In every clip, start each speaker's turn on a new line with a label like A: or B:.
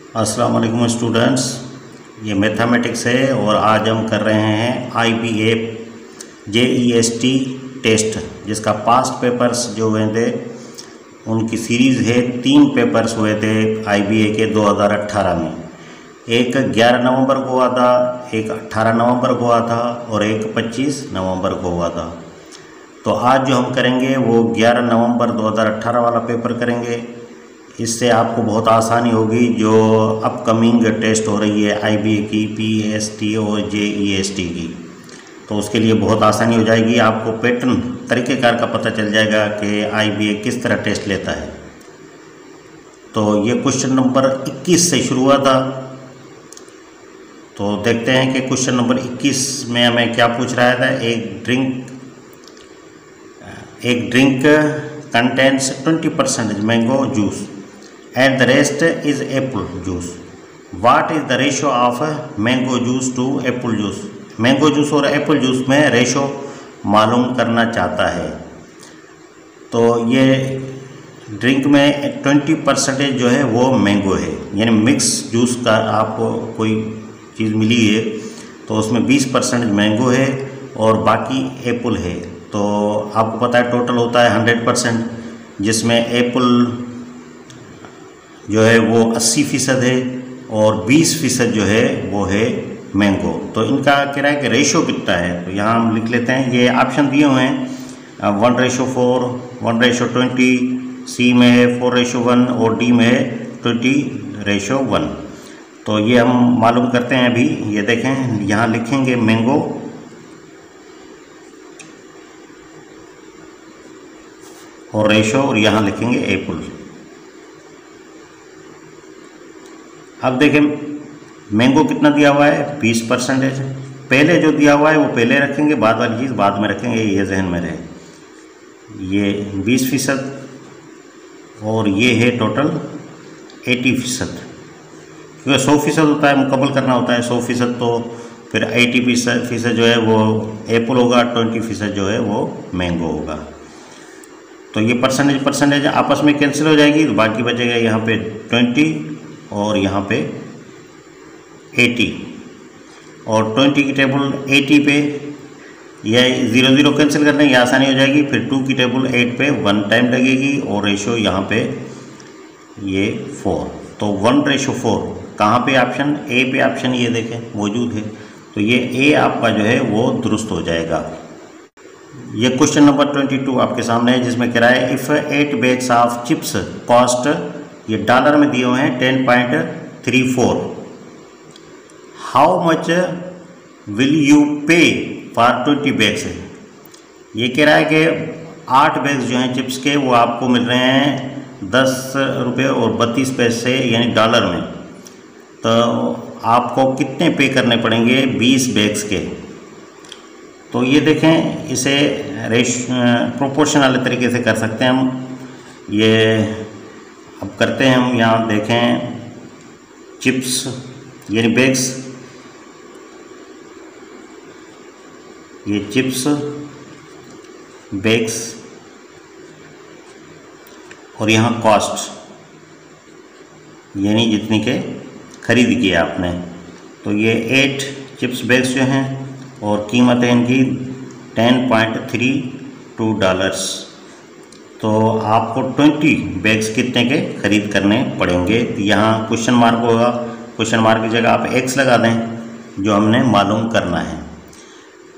A: अस्सलाम वालेकुम स्टूडेंट्स, ये मैथमेटिक्स है और आज हम कर रहे हैं IBA JEST टेस्ट, जिसका पास्ट पेपर्स जो हुए थे उनकी सीरीज़ है। 3 पेपर्स हुए थे IBA के 2018 में। एक 11 नवंबर को हुआ था, एक 18 नवंबर को हुआ था और एक 25 नवंबर को हुआ था। तो आज जो हम करेंगे वो 11 नवंबर 2018 वाला पेपर करेंगे। इससे आपको बहुत आसानी होगी जो अपकमिंग टेस्ट हो रही है IBA की, PST और JEST की, तो उसके लिए बहुत आसानी हो जाएगी। आपको पैटर्न तरीक़ेकार का पता चल जाएगा कि IBA किस तरह टेस्ट लेता है। तो ये क्वेश्चन नंबर 21 से शुरू हुआ था। तो देखते हैं कि क्वेश्चन नंबर 21 में हमें क्या पूछ रहा था। एक drink contains 20% mango juice and the rest is apple juice. What is the ratio of mango juice to apple juice? Mango juice और एप्पल जूस में रेशो मालूम करना चाहता है। तो ये ड्रिंक में 20% जो है वो मैंगो है, यानी मिक्स जूस का आपको कोई चीज़ मिली है तो उसमें 20% मैंगो है और बाकी एप्पल है। तो आपको पता है टोटल होता है 100%, जिसमें एप्पल जो है वो 80% है और 20% जो है वो है मैंगो। तो इनका कह रहा है कि रेशो कितना है, तो यहाँ हम लिख लेते हैं। ये ऑप्शन दिए हुए हैं 1:4, 1:20, सी में है 4:1 और डी में है 20:1। तो ये हम मालूम करते हैं अभी। ये देखें, यहाँ लिखेंगे मैंगो और रेशो और यहाँ लिखेंगे एप्पल। अब देखें मैंगो कितना दिया हुआ है 20%। पहले जो दिया हुआ है वो पहले रखेंगे, बाद वाली चीज़ बाद में रखेंगे, ये जहन में रहे। ये 20% और ये है टोटल 80%, क्योंकि 100% होता है, मुकम्मल करना होता है 100%। तो फिर 80% जो है वो एप्पल होगा, 20% जो है वो मैंगो होगा। तो ये परसेंटेज आपस में कैंसिल हो जाएगी, तो बाकी बचेगा यहाँ पे 20 और यहाँ पे 80, और 20 की टेबल 80 पे यह 0 कैंसिल करने की आसानी हो जाएगी। फिर 2 की टेबल 8 पे 1 टाइम लगेगी और रेशो यहाँ पे ये 4। तो 1:4 कहाँ पे ऑप्शन ए पे ऑप्शन ये देखें मौजूद है, तो ये ए आपका जो है वो दुरुस्त हो जाएगा। ये क्वेश्चन नंबर 22 आपके सामने है, जिसमें कह रहा है if 8 bags of chips cost, ये डॉलर में दिए हुए हैं 10.34, हाउ मच विल यू पे फॉर 20 बैग्स है। ये कह रहा है कि 8 बैग्स जो हैं चिप्स के वो आपको मिल रहे हैं 10 रुपये और 32 पैसे यानी डॉलर में। तो आपको कितने पे करने पड़ेंगे 20 बैग्स के। तो ये देखें, इसे प्रोपोर्शन वाले तरीके से कर सकते हैं हम। ये अब करते हैं हम। यहाँ देखें चिप्स यानी बैग्स, ये चिप्स बैग्स और यहाँ कॉस्ट यानी जितनी के खरीद किए आपने। तो ये 8 चिप्स बैग्स जो हैं और कीमत है इनकी 10.32 डॉलर्स। तो आपको 20 बैग्स कितने के खरीद करने पड़ेंगे। यहाँ क्वेश्चन मार्क होगा, क्वेश्चन मार्क की जगह आप एक्स लगा दें जो हमने मालूम करना है।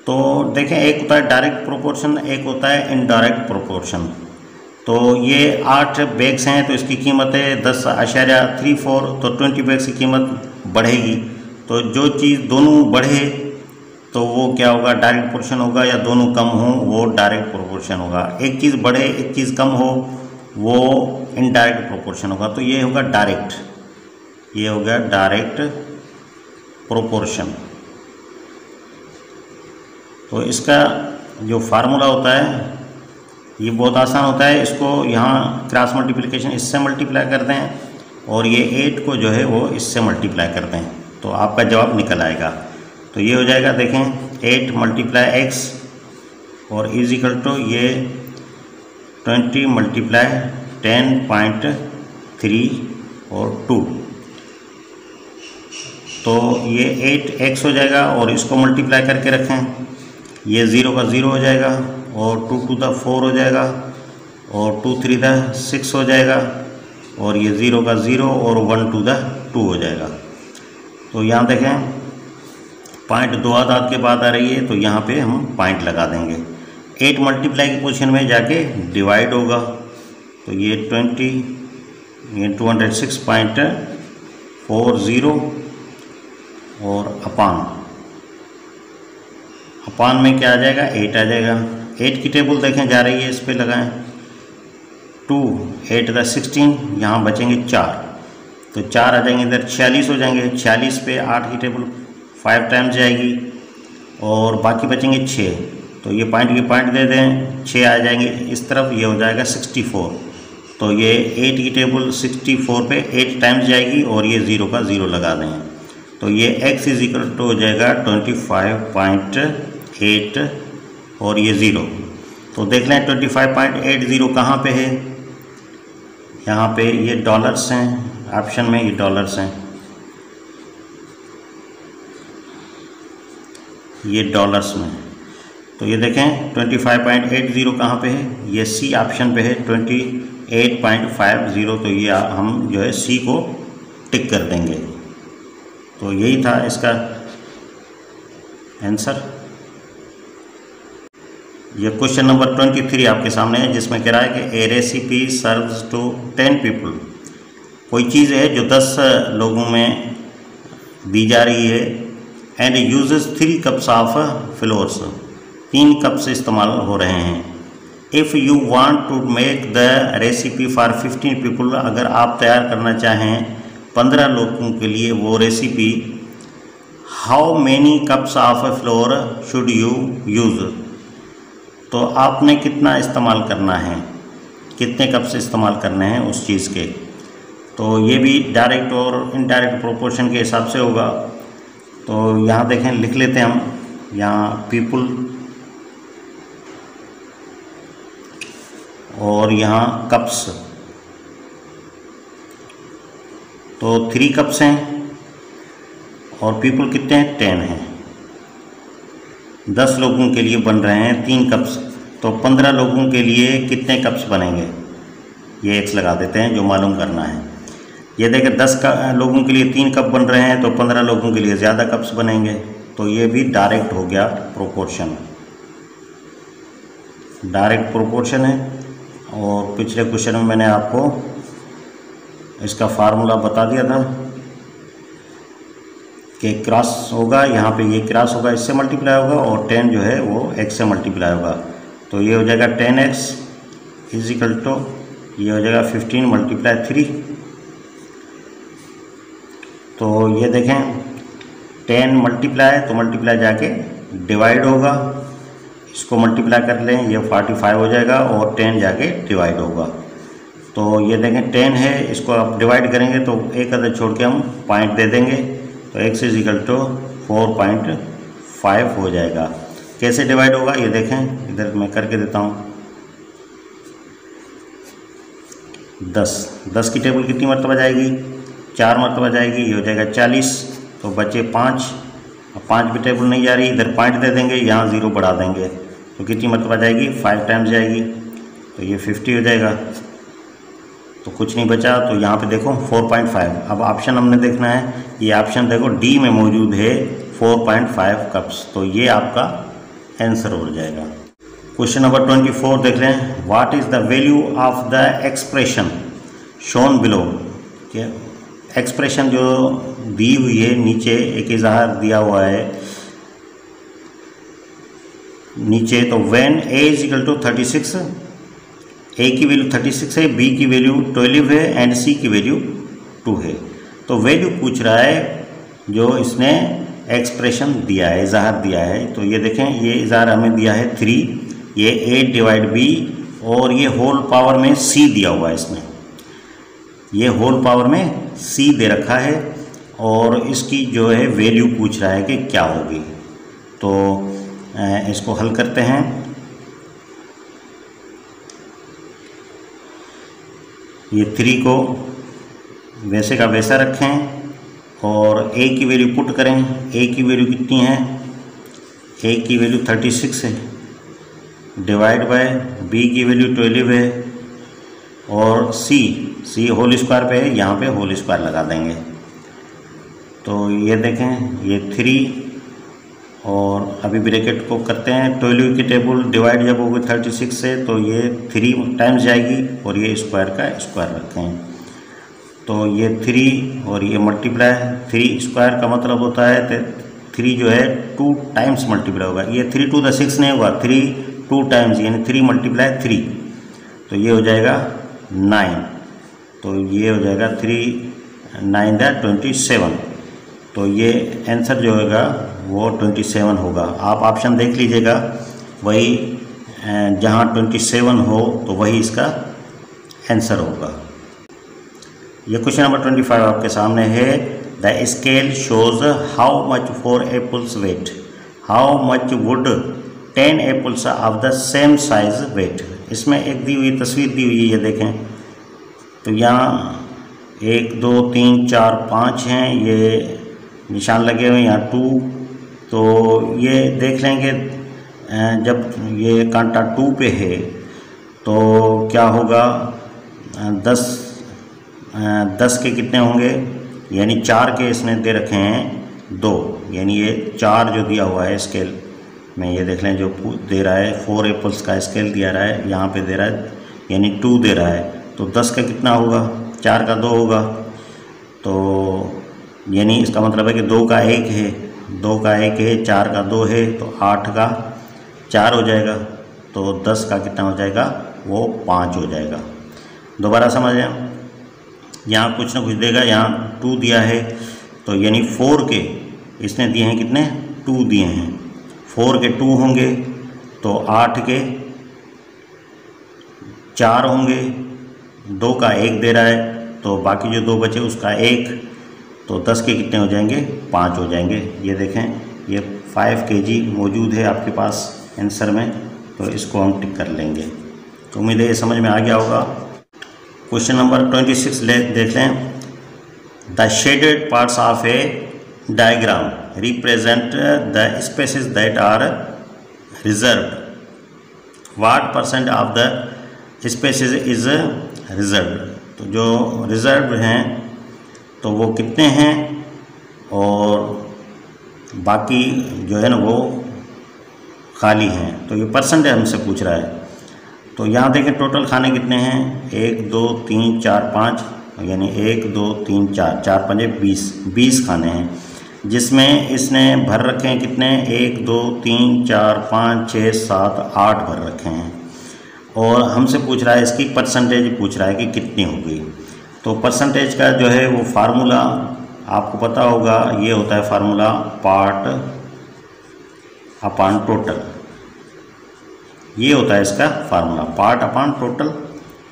A: तो देखें, एक होता है डायरेक्ट प्रोपोर्शन, एक होता है इनडायरेक्ट प्रोपोर्शन। तो ये 8 बैग्स हैं तो इसकी कीमत है 10.34, तो 20 बैग्स की कीमत बढ़ेगी। तो जो चीज़ दोनों बढ़े तो वो क्या होगा, डायरेक्ट प्रोपोर्शन होगा, या दोनों कम हों वो डायरेक्ट प्रोपोर्शन होगा। एक चीज़ बढ़े एक चीज़ कम हो वो इनडायरेक्ट प्रोपोर्शन होगा। तो ये होगा डायरेक्ट, ये हो गया डायरेक्ट प्रोपोर्शन। तो इसका जो फार्मूला होता है ये बहुत आसान होता है। इसको यहाँ क्रॉस मल्टीप्लिकेशन इससे मल्टीप्लाई करते हैं और ये 8 को जो है वो इससे मल्टीप्लाई करते हैं, तो आपका जवाब निकल आएगा। तो ये हो जाएगा, देखें 8 × x और इज इक्वल टू ये 20 × 10.3 और 2। तो ये 8x हो जाएगा और इसको मल्टीप्लाई करके रखें, ये 0 का 0 हो जाएगा और 2 to the 4 हो जाएगा और 2 3 the 6 हो जाएगा और ये 0 का 0 और 1 to the 2 हो जाएगा। तो यहाँ देखें पॉइंट दो आदाद के बाद आ रही है, तो यहाँ पे हम पॉइंट लगा देंगे। 8 मल्टीप्लाई की पोजीशन में जाके डिवाइड होगा, तो ये 20 ये 206.40 और अपान में क्या आ जाएगा 8 आ जाएगा। 8 की टेबल देखें जा रही है, इस पर लगाएं 2 8 the 16, यहाँ बचेंगे 4, तो 4 आ जाएंगे इधर 46 हो जाएंगे। 46 पे 8 की टेबल 5 टाइम्स जाएगी और बाकी बचेंगे 6, तो ये पॉइंट के पॉइंट दे दें, 6 आ जाएंगे इस तरफ, ये हो जाएगा 64। तो ये 8 की टेबल 64 पे 8 टाइम्स जाएगी और ये 0 का 0 लगा दें, तो ये x = हो जाएगा 25.8 और ये 0। तो देख लें 25.80 कहाँ पे है, यहाँ पे ये डॉलर्स हैं, ऑप्शन में ये डॉलर्स हैं, ये डॉलर्स में। तो ये देखें 25.80 कहाँ पे है, ये सी ऑप्शन पे है 28.50, तो ये हम जो है सी को टिक कर देंगे। तो यही था इसका आंसर। ये क्वेश्चन नंबर 23 आपके सामने है, जिसमें कह रहा है कि ए रेसिपी सर्व्स टू 10 पीपल। कोई चीज़ है जो 10 लोगों में दी जा रही है and uses 3 cups of flours, 3 cups इस्तेमाल हो रहे हैं। If you want to make the recipe for 15 people, अगर आप तैयार करना चाहें 15 लोगों के लिए वो recipe, how many cups of floor should you use, तो आपने कितना इस्तेमाल करना है, कितने कप्स इस्तेमाल करने हैं उस चीज़ के। तो ये भी डायरेक्ट और इनडायरेक्ट प्रोपोर्शन के हिसाब से होगा। तो यहाँ देखें लिख लेते हैं हम, यहाँ पीपल और यहाँ कप्स, तो 3 कप्स हैं और पीपल कितने हैं 10 हैं। 10 लोगों के लिए बन रहे हैं 3 कप्स, तो 15 लोगों के लिए कितने कप्स बनेंगे, ये x लगा देते हैं जो मालूम करना है। ये देखें 10 लोगों के लिए 3 कप बन रहे हैं, तो 15 लोगों के लिए ज़्यादा कप्स बनेंगे, तो ये भी डायरेक्ट हो गया प्रोपोर्शन, डायरेक्ट प्रोपोर्शन है। और पिछले क्वेश्चन में मैंने आपको इसका फार्मूला बता दिया था कि क्रॉस होगा, यहाँ पे ये क्रॉस होगा, इससे मल्टीप्लाई होगा और 10 जो है वो x से मल्टीप्लाई होगा, तो ये हो जाएगा 10x = ये हो जाएगा 15 × 3। तो ये देखें 10 मल्टीप्लाई, तो मल्टीप्लाई जाके डिवाइड होगा, इसको मल्टीप्लाई कर लें, ये 45 हो जाएगा और 10 जाके डिवाइड होगा। तो ये देखें 10 है, इसको आप डिवाइड करेंगे तो एक अदद छोड़ के हम पॉइंट दे देंगे, तो x = 4.5 हो जाएगा। कैसे डिवाइड होगा ये देखें, इधर मैं करके देता हूँ। 10 की टेबल कितनी मरतबा जाएगी, 4 मरतबा जाएगी, ये हो जाएगा 40, तो बचे 5। अब 5 भी टेबल नहीं जा रही, इधर पॉइंट दे देंगे, यहाँ 0 बढ़ा देंगे, तो कितनी मरतबा जाएगी 5 टाइम्स जाएगी, तो ये 50 हो जाएगा। तो कुछ नहीं बचा, तो यहाँ पे देखो 4.5। अब ऑप्शन हमने देखना है, ये ऑप्शन देखो डी में मौजूद है 4.5 कप्स, तो ये आपका आंसर हो जाएगा। क्वेश्चन नंबर 24 देख लें। What is the value of the expression shown below, expression जो दी हुई है, नीचे एक इजहार दिया हुआ है नीचे, तो व्हेन a = 36, a की वैल्यू 36 है, b की वैल्यू 12 है एंड c की वैल्यू 2 है। तो वैल्यू पूछ रहा है जो इसने एक्सप्रेशन दिया है, इजहार दिया है। तो ये देखें, ये इजहार हमें दिया है 3, ये a/b और ये होल पावर में c दिया हुआ है, इसमें ये होल पावर में c दे रखा है और इसकी जो है वैल्यू पूछ रहा है कि क्या होगी। तो इसको हल करते हैं। ये 3 को वैसे का वैसा रखें और ए की वैल्यू पुट करें। ए की वैल्यू कितनी है, ए की वैल्यू 36 है, डिवाइड बाय बी की वैल्यू 12 है, और सी होल स्क्वायर पे है, यहाँ पे होल स्क्वायर लगा देंगे। तो ये देखें ये 3 और अभी ब्रैकेट को करते हैं 12 की टेबल डिवाइड जब होगी 36 से तो ये 3 टाइम्स जाएगी और ये स्क्वायर का स्क्वायर रखें। तो ये 3 और ये मल्टीप्लाई 3 स्क्वायर का मतलब होता है 3 जो है 2 टाइम्स मल्टीप्लाई होगा। ये 3 to the 6 नहीं होगा, 3 2 टाइम्स यानी 3 मल्टीप्लाई 3, तो ये हो जाएगा 9। तो ये हो जाएगा 3 9 27। तो ये आंसर जो होगा वो 27 होगा। आप ऑप्शन देख लीजिएगा, वही जहाँ 27 हो तो वही इसका आंसर होगा। ये क्वेश्चन नंबर 25 आपके सामने है। The scale shows how much 4 apples weigh, how much would 10 apples of the same size weigh. इसमें एक दी हुई तस्वीर दी हुई है, ये देखें। तो यहाँ 1 2 3 4 5 हैं, ये निशान लगे हुए हैं, यहाँ 2। तो ये देख लेंगे जब ये कांटा 2 पे है तो क्या होगा, 10 के कितने होंगे, यानी 4 के इसने दे रखे हैं 2, यानी ये 4 जो दिया हुआ है स्केल में, ये देख लें जो दे रहा है 4 एप्पल्स का स्केल दिया रहा है, यहाँ पे दे रहा है यानी 2 दे रहा है। तो 10 का कितना होगा, 4 का 2 होगा। तो यानी इसका मतलब है कि 2 का 1 है, 2 का 1 है, 4 का 2 है, तो 8 का 4 हो जाएगा। तो 10 का कितना हो जाएगा, वो 5 हो जाएगा। दोबारा समझें, यहाँ कुछ ना कुछ देगा, यहाँ 2 दिया है तो यानी 4 के इसने दिए हैं कितने, 2 दिए हैं, 4 के 2 होंगे तो 8 के 4 होंगे, 2 का 1 दे रहा है तो बाकी जो 2 बचे उसका 1, तो 10 के कितने हो जाएंगे, 5 हो जाएंगे। ये देखें ये 5 kg मौजूद है आपके पास आंसर में, तो इसको हम टिक कर लेंगे। तो उम्मीद है ये समझ में आ गया होगा। क्वेश्चन नंबर 26 देख लें। The shaded parts of a diagram represent the spaces that are reserved, what % of the spaces is reserved. तो जो रिजर्व हैं तो वो कितने हैं, और बाकी जो है ना वो खाली हैं। तो ये परसेंटेज हमसे पूछ रहा है। तो यहाँ देखें टोटल खाने कितने हैं, 1 2 3 4 5, यानी 1 2 3 4 4 5 20 खाने हैं, जिसमें इसने भर रखे हैं कितने, 1 2 3 4 5 6 7 8 भर रखे हैं। और हमसे पूछ रहा है इसकी परसेंटेज पूछ रहा है कि कितनी होगी। तो परसेंटेज का जो है वो फार्मूला आपको पता होगा, ये होता है फार्मूला पार्ट अपॉन टोटल, ये होता है इसका फार्मूला पार्ट अपॉन टोटल।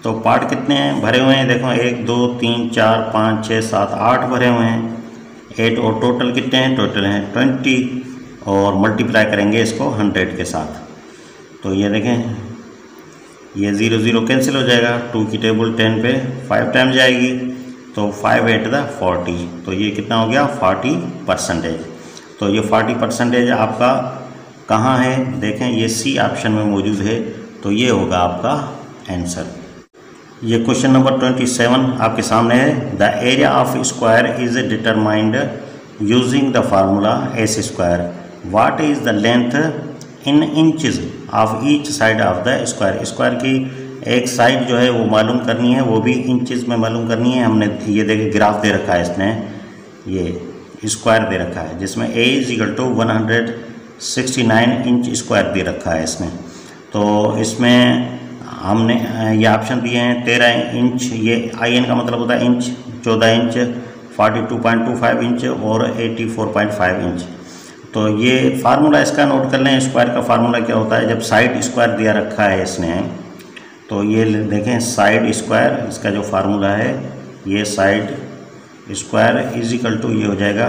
A: तो पार्ट कितने हैं भरे हुए हैं, देखो 1 2 3 4 5 6 7 8 भरे हुए हैं, 8, और टोटल कितने हैं, टोटल हैं 20, और मल्टीप्लाई करेंगे इसको 100 के साथ। तो ये देखें ये 0 0 कैंसिल हो जाएगा, 2 की टेबल 10 पे 5 टाइम जाएगी, तो 5 8 40, तो ये कितना हो गया 40%। तो ये 40% आपका कहाँ है, देखें ये सी ऑप्शन में मौजूद है, तो ये होगा आपका आंसर। ये क्वेश्चन नंबर 27 आपके सामने है। The area of square is determined using the formula S square, what is the length in inches of each side of the square. Square की एक साइड जो है वो मालूम करनी है, वो भी इंचेस में मालूम करनी है। हमने ये देखिए ग्राफ दे रखा है इसने, ये स्क्वायर दे रखा है जिसमें a = 169 इंच स्क्वायर दे रखा है इसने। तो इसमें हमने ये ऑप्शन दिए हैं 13 इंच, ये IN का मतलब होता है इंच, 14 इंच, 42.25 इंच और 84.5 इंच। तो ये फार्मूला इसका नोट कर लें। स्क्वायर का फार्मूला क्या होता है, जब साइड स्क्वायर दिया रखा है इसने, तो ये देखें साइड स्क्वायर, इसका जो फार्मूला है ये साइड स्क्वायर = ये हो जाएगा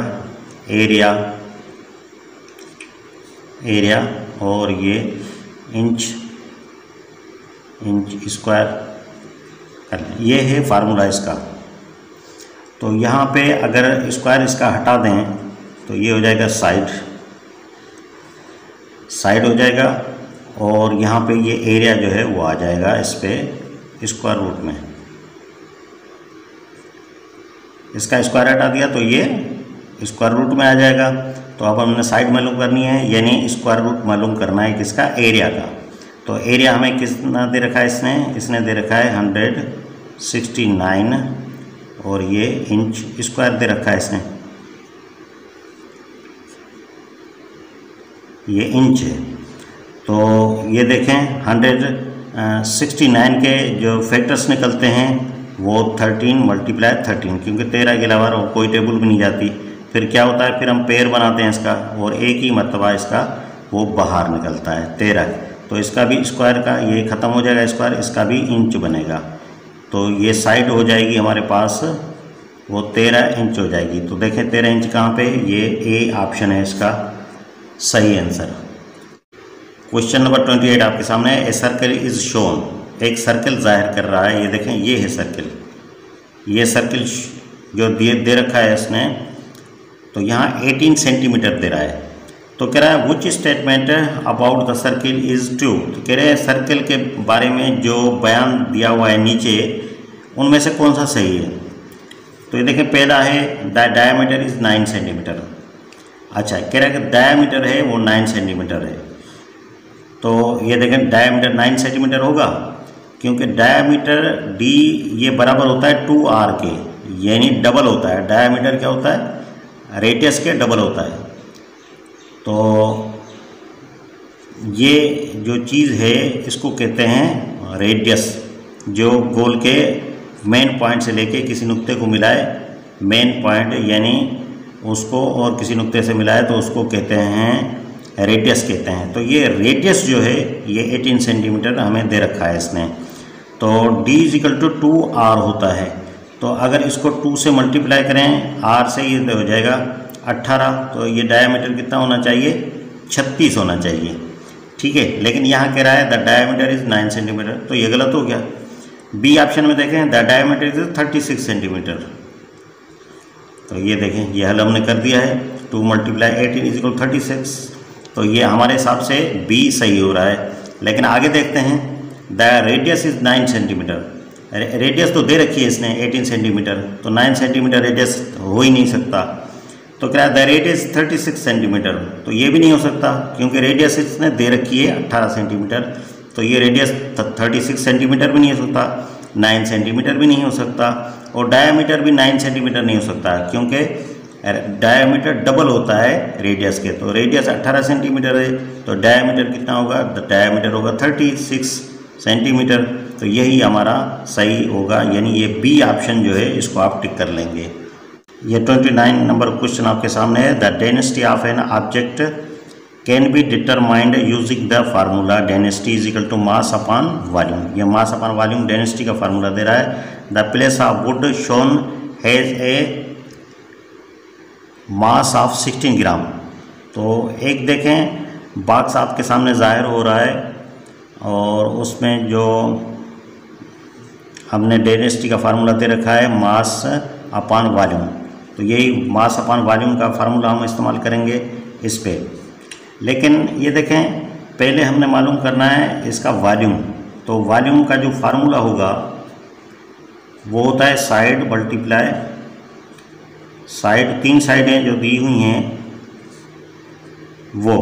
A: एरिया और ये इंच स्क्वायर, ये है फार्मूला इसका। तो यहाँ पे अगर स्क्वायर इसका हटा दें तो ये हो जाएगा साइड हो जाएगा, और यहाँ पे ये एरिया जो है वो आ जाएगा इस पे स्क्वायर रूट में। इसका स्क्वायर हटा दिया तो ये स्क्वायर रूट में आ जाएगा। तो अब हमने साइड मालूम करनी है, यानी स्क्वायर रूट मालूम करना है किसका, एरिया का। तो एरिया हमें कितना दे रखा है इसने दे रखा है 169, और ये इंच स्क्वायर दे रखा है इसने, ये इंच है। तो ये देखें 169 के जो फैक्टर्स निकलते हैं वो 13 × 13, क्योंकि 13 के अलावा कोई टेबल भी नहीं जाती। फिर क्या होता है, फिर हम पेयर बनाते हैं इसका, और एक ही मरतबा इसका वो बाहर निकलता है 13। तो इसका भी स्क्वायर का ये ख़त्म हो जाएगा स्क्वायर, इसका भी इंच बनेगा। तो ये साइड हो जाएगी हमारे पास वो 13 इंच हो जाएगी। तो देखें 13 इंच कहाँ पे, ये ए ऑप्शन है इसका सही आंसर। क्वेश्चन नंबर 28 आपके सामने है। ए सर्कल इज शोन, एक सर्कल जाहिर कर रहा है। ये देखें ये है सर्कल, ये सर्कल जो दे रखा है इसने, तो यहाँ 18 सेंटीमीटर दे रहा है। तो कह रहा है which statement about the circle is true. तो कह रहे हैं सर्कल के बारे में जो बयान दिया हुआ है नीचे, उनमें से कौन सा सही है। तो ये देखें पहला है द डायमीटर इज़ 9 सेंटीमीटर। अच्छा, कह रहा है कि डायमीटर है वो 9 सेंटीमीटर है। तो ये देखें डायमीटर 9 सेंटीमीटर होगा, क्योंकि डायमीटर डी ये बराबर होता है 2r के, यानी डबल होता है। डायमीटर क्या होता है, रेडियस के डबल होता है। तो ये जो चीज़ है इसको कहते हैं रेडियस, जो गोल के मेन पॉइंट से लेके किसी नुक्ते को मिलाए, मेन पॉइंट यानी उसको और किसी नुक्ते से मिलाए तो उसको कहते हैं रेडियस कहते हैं। तो ये रेडियस जो है ये 18 सेंटीमीटर हमें दे रखा है इसने। तो d = 2r होता है। तो अगर इसको 2 से मल्टीप्लाई करें, r से ये हो जाएगा 18। तो ये डायमीटर कितना होना चाहिए, 36 होना चाहिए। ठीक है, लेकिन यहाँ कह रहा है द डायमीटर इज़ 9 सेंटीमीटर, तो ये गलत हो गया। बी ऑप्शन में देखें द डायमीटर इज़ 36 सेंटीमीटर। तो ये देखें ये हल हमने कर दिया है, 2 × 18 = 36। तो ये हमारे हिसाब से बी सही हो रहा है। लेकिन आगे देखते हैं the radius is 9 centimetre. Radius तो दे रखी है इसने 18 सेंटीमीटर, तो 9 सेंटीमीटर रेडियस हो ही नहीं सकता। तो क्या द रेडियस 36 सेंटीमीटर, तो ये भी नहीं हो सकता, क्योंकि रेडियस इसने दे रखी है 18 सेंटीमीटर। तो ये रेडियस 36 सेंटीमीटर भी नहीं हो सकता, 9 सेंटीमीटर भी नहीं हो सकता, और डायमीटर भी 9 सेंटीमीटर नहीं हो सकता, क्योंकि डायमीटर डबल होता है रेडियस के। तो रेडियस 18 सेंटीमीटर है, तो डायमीटर कितना होगा, डायमीटर होगा 36 सेंटीमीटर। तो यही हमारा सही होगा, यानी ये बी ऑप्शन जो है इसको आप टिक कर लेंगे। ये 29 नंबर क्वेश्चन आपके सामने है। The density of an object can be determined using the formula density is equal to mass upon volume. ये मास अपॉन वॉल्यूम डेंसिटी का फार्मूला दे रहा है। The place of wood shown has a mass of 16 gram. तो एक देखें box आपके सामने ज़ाहिर हो रहा है, और उसमें जो हमने डेंसिटी का फार्मूला दे रखा है मास अपॉन वॉल्यूम। तो यही मास अपॉन वॉल्यूम का फार्मूला हम इस्तेमाल करेंगे इस पे। लेकिन ये देखें पहले हमने मालूम करना है इसका वॉल्यूम। तो वॉल्यूम का जो फार्मूला होगा वो होता है साइड मल्टीप्लाई साइड, 3 साइडें जो दी हुई हैं वो।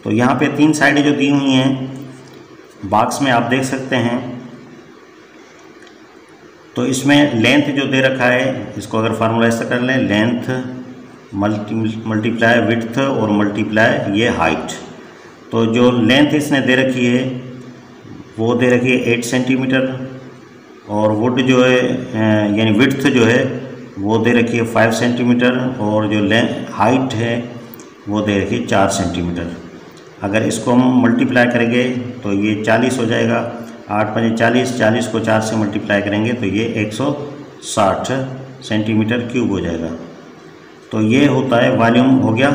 A: तो यहाँ पे 3 साइडें जो दी हुई हैं बॉक्स में आप देख सकते हैं। तो इसमें लेंथ जो दे रखा है, इसको अगर फार्मूला ऐसा कर लें, लेंथ मल्टीप्लाई विड्थ और मल्टीप्लाई ये हाइट। तो जो लेंथ इसने दे रखी है वो दे रखी है 8 सेंटीमीटर, और वुड जो है यानी विड्थ जो है वो दे रखी है 5 सेंटीमीटर, और जो हाइट है वो दे रखी है 4 सेंटीमीटर। अगर इसको हम मल्टीप्लाई करेंगे तो ये 40 हो जाएगा, 8 × 5 = 40, 40 को 4 से मल्टीप्लाई करेंगे तो ये 160 सेंटीमीटर क्यूब हो जाएगा। तो ये होता है वॉल्यूम हो गया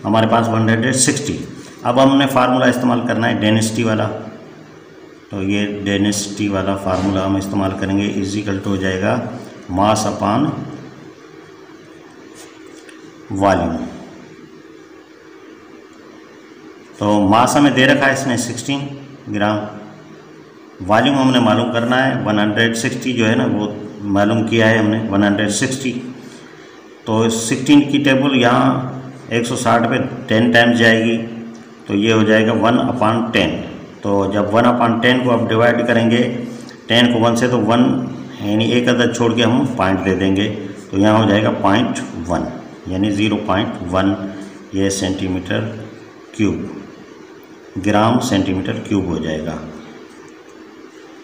A: हमारे पास 160। अब हमने फार्मूला इस्तेमाल करना है डेंसिटी वाला। तो ये डेंसिटी वाला फार्मूला हम इस्तेमाल करेंगे, इज इक्वल टू हो जाएगा मास अपान वॉल्यूम। तो मास हमें दे रखा है इसने 16 ग्राम, वॉल्यूम हमने मालूम करना है 160 जो है ना वो मालूम किया है हमने 160। तो 16 की टेबल यहाँ 160 पे 10 टाइम्स जाएगी, तो ये हो जाएगा 1/10। तो जब 1/10 को आप डिवाइड करेंगे 10 को 1 से, तो 1 यानी एक अदद छोड़ के हम पॉइंट दे देंगे, तो यहाँ हो जाएगा 0.1 यानी 0.1 ये centimetre cube, gram centimetre cube हो जाएगा।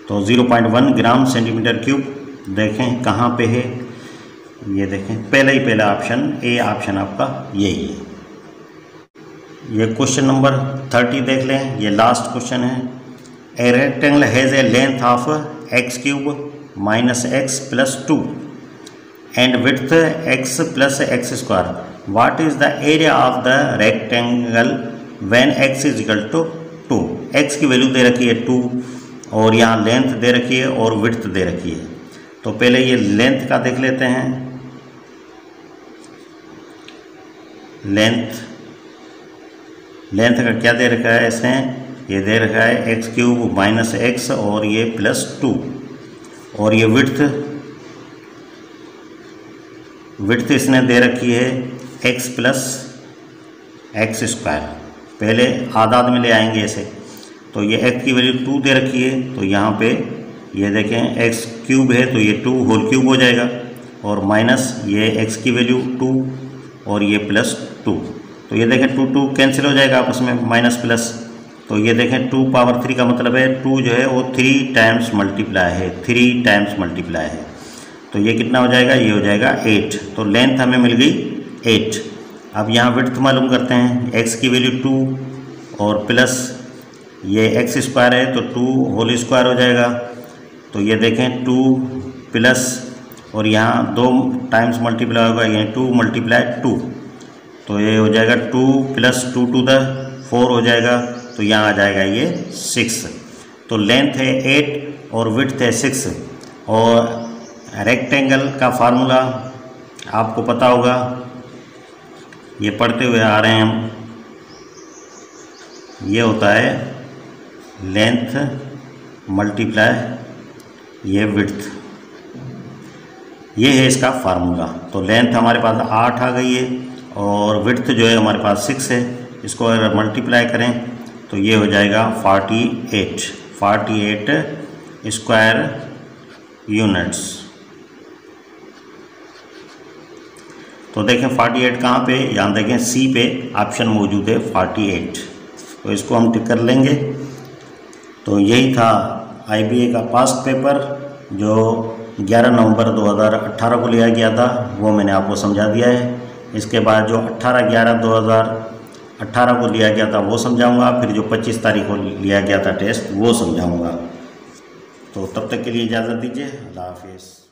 A: तो 0.1 ग्राम सेंटीमीटर क्यूब देखें कहाँ पे है, ये देखें पहला ऑप्शन ए ऑप्शन आपका यही है। ये क्वेश्चन नंबर 30 देख लें, ये लास्ट क्वेश्चन है। A rectangle has a length of x³ minus x plus 2 and width x plus x²। What is the area of the rectangle when x is equal to 2। x की value दे रखी है 2 और यहाँ length दे रखी है और विड्थ दे रखी है। तो पहले ये लेंथ का देख लेते हैं। लेंथ का क्या दे रखा है इसने, ये दे रखा है x³ माइनस x और ये प्लस 2, और ये विड्थ इसने दे रखी है x प्लस x²। पहले आधार में ले आएंगे ऐसे, तो ये x की वैल्यू 2 दे रखी है, तो यहाँ पे ये देखें x³ है तो ये 2 होल क्यूब हो जाएगा, और माइनस ये x की वैल्यू 2 और ये प्लस 2, तो ये देखें 2 कैंसिल हो जाएगा आपस में माइनस प्लस। तो ये देखें 2 पावर 3 का मतलब है 2 जो है वो 3 टाइम्स मल्टीप्लाई है, 3 टाइम्स मल्टीप्लाई है। तो ये कितना हो जाएगा, ये हो जाएगा 8। तो लेंथ हमें मिल गई 8। अब यहाँ विड्थ मालूम करते हैं, x की वैल्यू 2 और प्लस ये x² है तो 2 होल स्क्वायर हो जाएगा। तो ये देखें 2 प्लस और यहाँ 2 टाइम्स मल्टीप्लाई होगा, यानी 2 × 2, तो ये हो जाएगा 2 + 2 to the 4 हो जाएगा, तो यहाँ आ जाएगा ये 6। तो लेंथ है 8 और विड्थ है 6। और रेक्टेंगल का फार्मूला आपको पता होगा, ये पढ़ते हुए आ रहे हैं हम, ये होता है लेंथ मल्टीप्लाई ये विड्थ, ये है इसका फार्मूला। तो लेंथ हमारे पास 8 आ गई है और विड्थ जो है हमारे पास 6 है, इसको अगर मल्टीप्लाई करें तो ये हो जाएगा 48 स्क्वायर यूनिट्स। तो देखें 48 कहाँ पे, यहाँ देखें सी पे ऑप्शन मौजूद है 48, तो इसको हम टिक कर लेंगे। तो यही था IBA का पास्ट पेपर जो 11 नवंबर 2018 को लिया गया था, वो मैंने आपको समझा दिया है। इसके बाद जो 18/11/2018 को लिया गया था वो समझाऊंगा, फिर जो 25 तारीख को लिया गया था टेस्ट वो समझाऊंगा। तो तब तक के लिए इजाज़त दीजिए, अल्लाह हाफिज़।